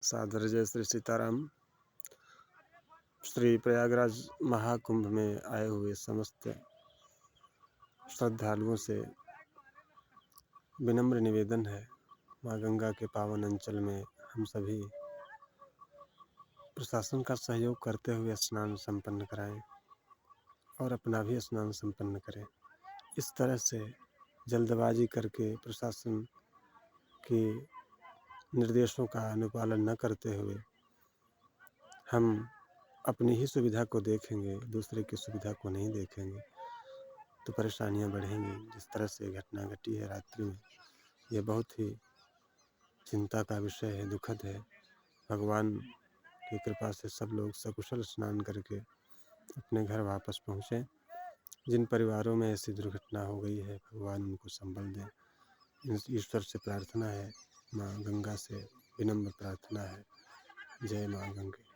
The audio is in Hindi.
सादर जय श्री सीताराम। श्री प्रयागराज महाकुंभ में आए हुए समस्त श्रद्धालुओं से विनम्र निवेदन है, माँ गंगा के पावन अंचल में हम सभी प्रशासन का सहयोग करते हुए स्नान संपन्न कराएं और अपना भी स्नान संपन्न करें। इस तरह से जल्दबाजी करके प्रशासन के निर्देशों का अनुपालन न करते हुए हम अपनी ही सुविधा को देखेंगे, दूसरे की सुविधा को नहीं देखेंगे तो परेशानियां बढ़ेंगी। जिस तरह से घटना घटी है रात्रि में, ये बहुत ही चिंता का विषय है, दुखद है। भगवान की कृपा से सब लोग सकुशल स्नान करके अपने घर वापस पहुँचे। जिन परिवारों में ऐसी दुर्घटना हो गई है, भगवान उनको संबल दें। ईश्वर से प्रार्थना है, माँ गंगा से विनम्र प्रार्थना है। जय माँ गंगे।